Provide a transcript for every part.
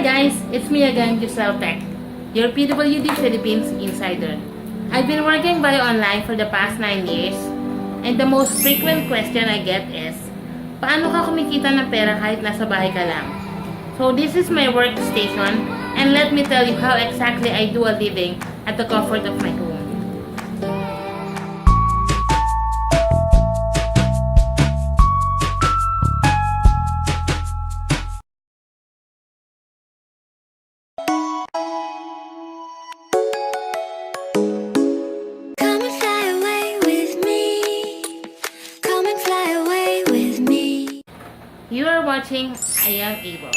guys, it's me again, Giselle Tech, your PWD Philippines insider. I've been working bio online for the past 9 years, and the most frequent question I get is, paano ka kumikita ng pera kahit nasa bahay ka lang? So this is my workstation, and let me tell you how exactly I do a living at the comfort of my home. You are watching I Am Able.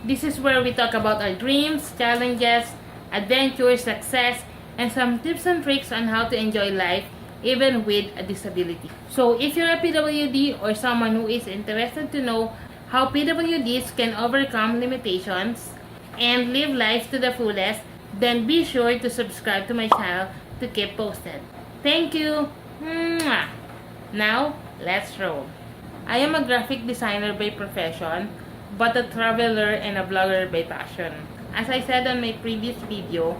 This is where we talk about our dreams, challenges, adventures, success, and some tips and tricks on how to enjoy life even with a disability. So if you're a PWD or someone who is interested to know how PWDs can overcome limitations and live life to the fullest, then be sure to subscribe to my channel to keep posted. Thank you! Mwah! Now, let's roll. I am a graphic designer by profession, but a traveler and a vlogger by passion. As I said on my previous video,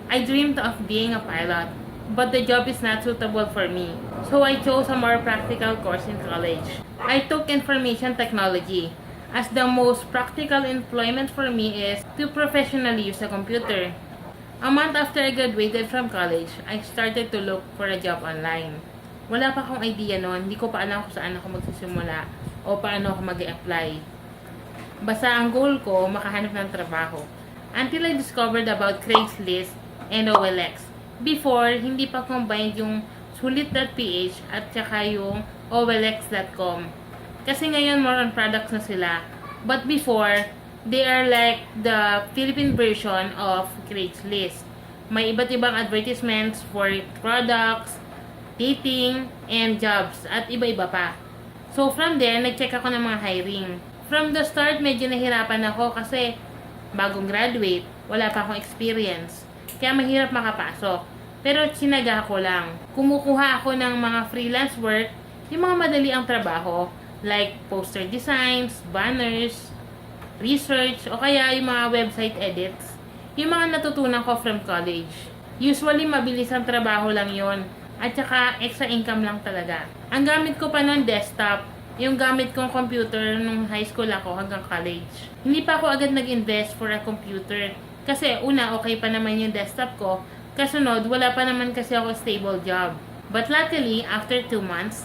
I dreamed of being a pilot, but the job is not suitable for me. So I chose a more practical course in college. I took information technology, as the most practical employment for me is to professionally use a computer. A month after I graduated from college, I started to look for a job online. Wala pa akong idea noon, hindi ko pa alam kung saan ako magsisimula o paano ako mag-apply. Basta ang goal ko, makahanap ng trabaho. Until I discovered about Craigslist and OLX. Before, hindi pa combined yung sulit.ph at saka yung OLX.com. Kasi ngayon more on products na sila. But before, they are like the Philippine version of Craigslist. May iba't ibang advertisements for products, dating, and jobs, at iba-iba pa. So, from there, nag-check ako ng mga hiring. From the start, medyo nahirapan ako kasi bagong graduate, wala pa akong experience. Kaya mahirap makapasok. Pero sinaga ko lang. Kumukuha ako ng mga freelance work, yung mga madali ang trabaho, like poster designs, banners, research, o kaya yung mga website edits. Yung mga natutunan ko from college. Usually, mabilis ang trabaho lang yon. At saka, extra income lang talaga. Ang gamit ko pa noon desktop, yung gamit kong computer nung high school ako hanggang college. Hindi pa ako agad nag-invest for a computer. Kasi una, okay pa naman yung desktop ko. Kasunod, wala pa naman kasi ako stable job. But luckily, after 2 months,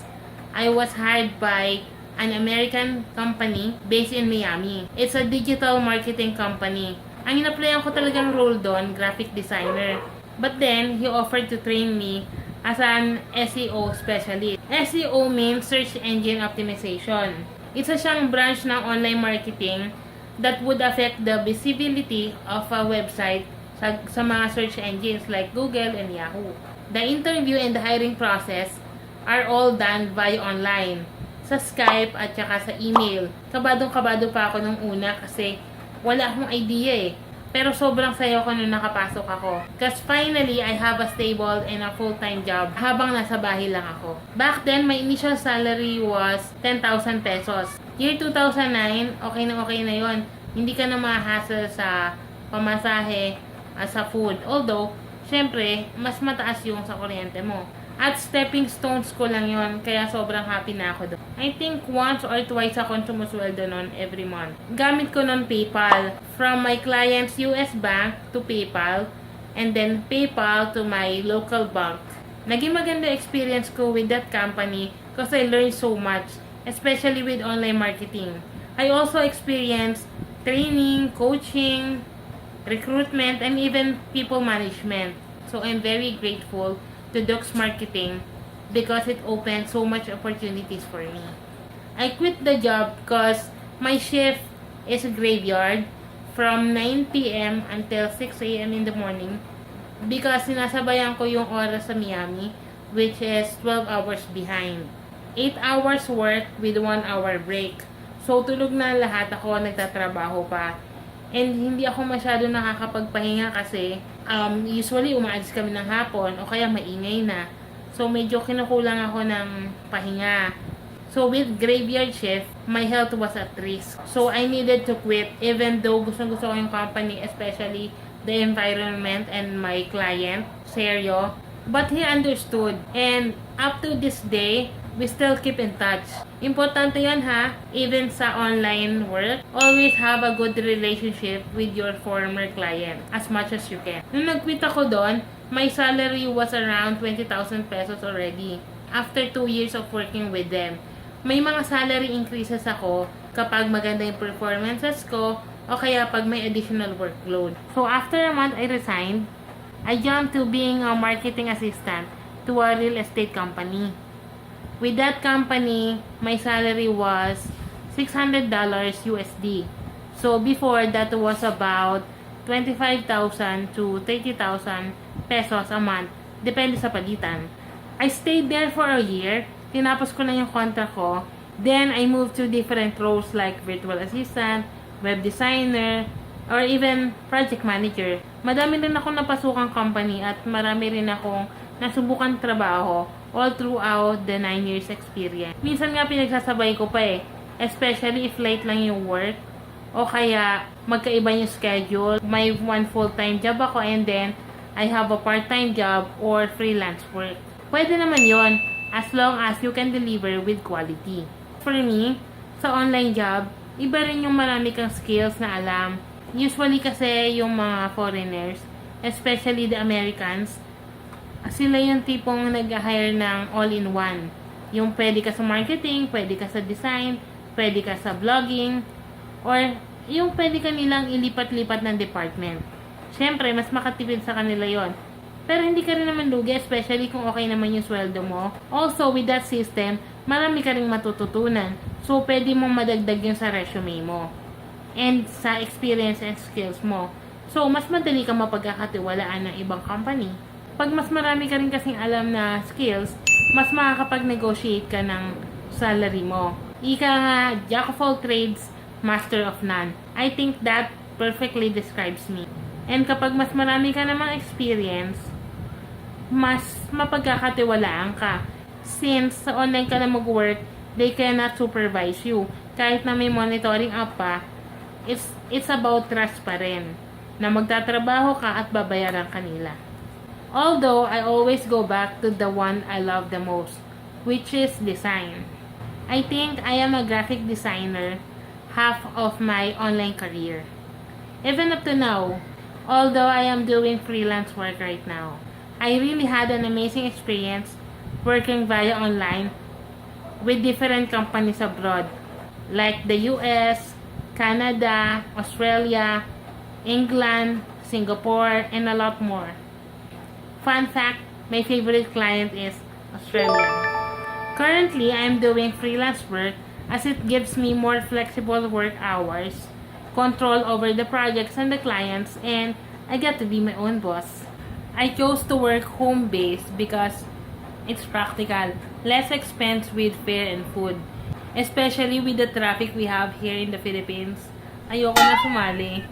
I was hired by an American company based in Miami. It's a digital marketing company. Ang in-applyan ko talagang role doon, graphic designer. But then, he offered to train me as an SEO specialist. SEO means Search Engine Optimization. Isa siyang branch ng online marketing that would affect the visibility of a website sa mga search engines like Google and Yahoo. The interview and the hiring process are all done via online, sa Skype at saka sa email. Kabadong-kabado pa ako nung una kasi wala akong idea eh. Pero sobrang sayo ko nung nakapasok ako. Because finally, I have a stable and a full-time job habang nasa bahay lang ako. Back then, my initial salary was 10,000 pesos. Year 2009, okay na yon. Hindi ka na ma-hassle sa pamasahe at sa food. Although, syempre, mas mataas yung sa kuryente mo. At stepping stones ko lang yon, kaya sobrang happy na ako doon. I think once or twice akong sumusweldo nun every month. Gamit ko nun PayPal. From my client's US bank to PayPal, and then PayPal to my local bank. Naging maganda experience ko with that company because I learned so much, especially with online marketing. I also experienced training, coaching, recruitment, and even people management. So I'm very grateful to Docs Marketing because it opened so much opportunities for me. I quit the job because my shift is a graveyard from 9 p.m. until 6 a.m. in the morning because sinasabayan ko yung oras sa Miami, which is 12 hours behind. 8 hours work with 1 hour break. So tulog na lahat ako, nagtatrabaho pa. And hindi ako masyado nakakapagpahinga kasi usually umaalis kami ng hapon o kaya maingay na. So medyo kinukulang ako ng pahinga. So with graveyard shift, my health was at risk. So I needed to quit even though gustong-gusto ko yung company, especially the environment and my client, Seryo. But he understood, and up to this day, we still keep in touch. Importante yan ha, even sa online work, always have a good relationship with your former client as much as you can. Nung nag-quit ako doon, my salary was around 20,000 pesos already after 2 years of working with them. May mga salary increases ako kapag maganda yung performances ko o kaya pag may additional workload. So after a month, I resigned. I jumped to being a marketing assistant to a real estate company. With that company, my salary was $600 USD. So before, that was about 25,000 to 30,000 pesos a month. Depende sa palitan. I stayed there for a year. Tinapos ko na yung contract ko. Then, I moved to different roles like virtual assistant, web designer, or even project manager. Madami rin akong napasukang company at marami rin akong nasubukan trabaho all throughout the 9 years experience. Minsan nga pinagsasabay ko pa especially if late lang yung work o kaya magkaiba yung schedule. May one full-time job ako and then I have a part-time job or freelance work. Pwede naman yon as long as you can deliver with quality. For me, sa online job, iba rin yung marami kang skills na alam. Usually kasi yung mga foreigners, especially the Americans, sila yung tipong nag-hire ng all-in-one. Yung pwede ka sa marketing, pwede ka sa design, pwede ka sa vlogging, or yung pwede ka nilang ilipat-lipat ng department. Siyempre, mas makatipid sa kanila yon. Pero hindi ka rin naman lugi, especially kung okay naman yung sweldo mo. Also, with that system, marami ka rin matututunan. So, pwede mong madagdag yun sa resume mo. And sa experience and skills mo. So, mas madali ka mapagkakatiwalaan ng ibang company. Pag mas marami ka rin kasing alam na skills, mas makakapag-negotiate ka ng salary mo. Ika nga, jack of all trades, master of none. I think that perfectly describes me. And kapag mas marami ka namang experience, mas mapagkakatiwalaan ka. Since sa online ka na mag-work, they cannot supervise you. Kahit na may monitoring app pa, it's about trust pa rin. Na magtatrabaho ka at babayaran kanila. Although, I always go back to the one I love the most, which is design. I think I am a graphic designer half of my online career. Even up to now, although I am doing freelance work right now, I really had an amazing experience working via online with different companies abroad, like the US, Canada, Australia, England, Singapore, and a lot more. Fun fact, my favorite client is Australia. Currently, I am doing freelance work as it gives me more flexible work hours, control over the projects and the clients, and I get to be my own boss. I chose to work home-based because it's practical, less expense with fare and food. Especially with the traffic we have here in the Philippines. Ayoko na sumali.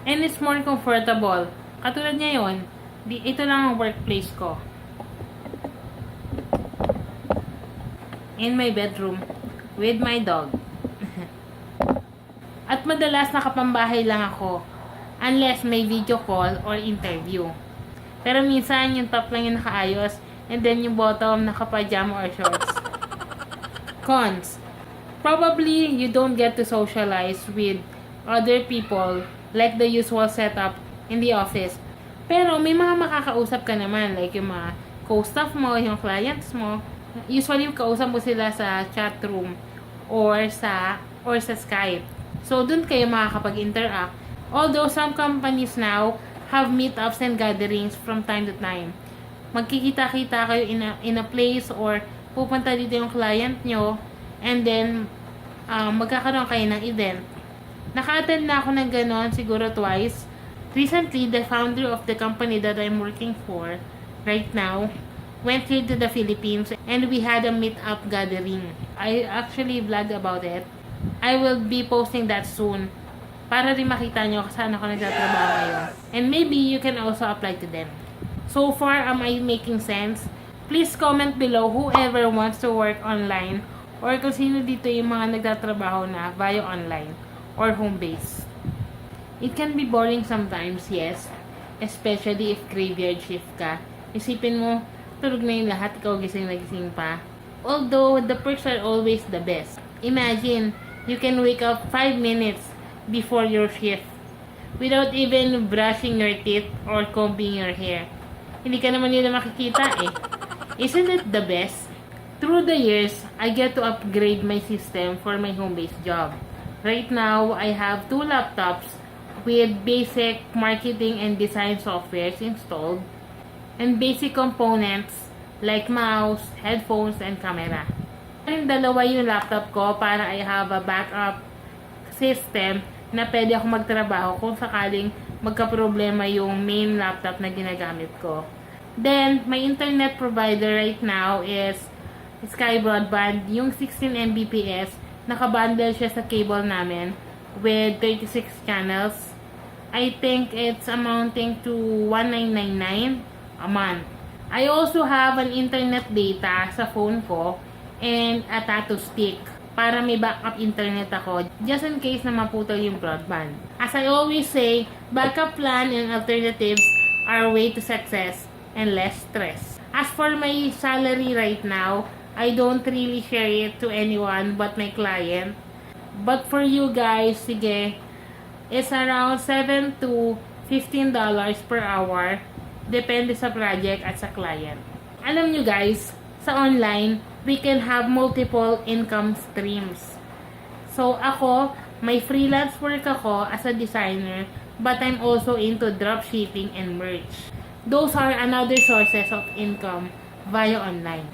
And it's more comfortable. Katulad ngayon, ito lang ang workplace ko. In my bedroom, with my dog. At madalas nakapambahay lang ako, unless may video call or interview. Pero minsan yung top lang yung nakaayos, and then yung bottom nakapajama or shorts. Cons. Probably, you don't get to socialize with other people like the usual setup in the office. Pero may mga makakausap ka naman, like yung mga co-staff mo, yung clients mo. Usually, kausap mo sila sa chat room or sa Skype. So, dun kayo makakapag-interact. Although, some companies now have meetups and gatherings from time to time. Magkikita-kita kayo in a place or pupunta dito yung client nyo and then magkakaroon kayo ng event. Naka-attend na ako ng ganon siguro twice. Recently, the founder of the company that I'm working for right now went here to the Philippines and we had a meet-up gathering. I actually vlogged about it. I will be posting that soon para rin makita nyo saan ako nagtatrabaho ngayon. And maybe you can also apply to them. So far, am I making sense? Please comment below whoever wants to work online or kung sino dito yung mga nagtatrabaho na via online or home-based. It can be boring sometimes, yes, especially if graveyard shift ka. Isipin mo, tulog na yung lahat, ikaw gising na gising pa. Although, the perks are always the best. Imagine, you can wake up 5 minutes before your shift without even brushing your teeth or combing your hair. Hindi ka naman nila makikita eh. Isn't it the best? Through the years, I get to upgrade my system for my home-based job. Right now, I have 2 laptops with basic marketing and design softwares installed and basic components like mouse, headphones, and camera. And dalawa yung laptop ko para I have a backup system na pwede ako magtrabaho kung sakaling magka-problema yung main laptop na ginagamit ko. Then, my internet provider right now is Sky Broadband, yung 16 Mbps, nakabundle siya sa cable namin with 36 channels. I think it's amounting to 1999 a month. I also have an internet data sa phone ko and a tattoo stick para may backup internet ako just in case na maputol yung broadband. As I always say, backup plan and alternatives are way to success and less stress. As for my salary right now, I don't really share it to anyone but my client. But for you guys, sige, it's around $7 to $15 per hour. Depende sa project at sa client. Alam nyo guys, sa online, we can have multiple income streams. So ako, may freelance work ako as a designer, but I'm also into dropshipping and merch. Those are another sources of income via online.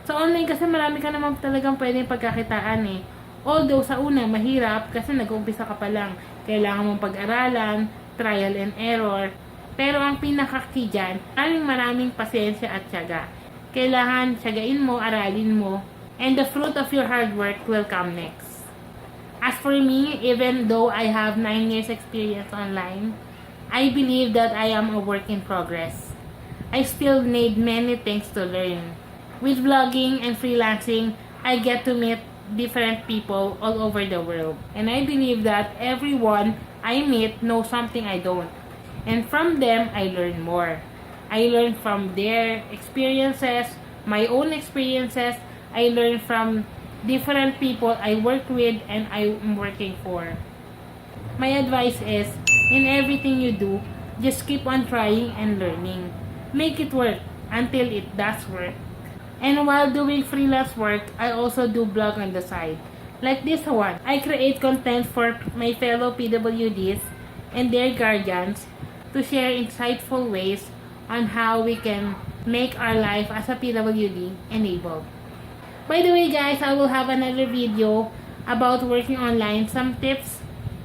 Sa online kasi marami ka naman talagang pwedeng pagkakitaan eh. Although sa una mahirap kasi nag-uumpisa ka pa lang. Kailangan mong pag-aralan, trial and error. Pero ang pinaka-key dyan, maraming pasensya at tiyaga. Kailangan tiyagain mo, aralin mo, and the fruit of your hard work will come next. As for me, even though I have 9 years experience online, I believe that I am a work in progress. I still need many things to learn. With vlogging and freelancing, I get to meet different people all over the world. And I believe that everyone I meet knows something I don't. And from them, I learn more. I learn from their experiences, my own experiences. I learn from different people I work with and I'm working for. My advice is, in everything you do, just keep on trying and learning. Make it work until it does work. And while doing freelance work, I also do blog on the side. Like this one, I create content for my fellow PWDs and their guardians to share insightful ways on how we can make our life as a PWD enabled. By the way guys, I will have another video about working online, some tips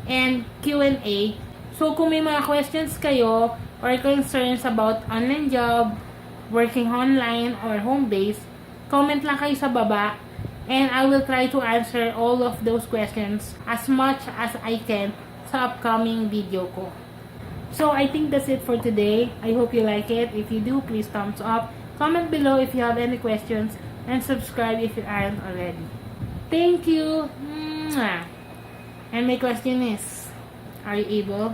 and Q&A. So kung may mga questions kayo or concerns about online job, working online or home-based, comment lang kayo sa baba and I will try to answer all of those questions as much as I can sa upcoming video ko. So I think that's it for today. I hope you like it. If you do, please thumbs up. Comment below if you have any questions and subscribe if you aren't already. Thank you. And my question is, are you able?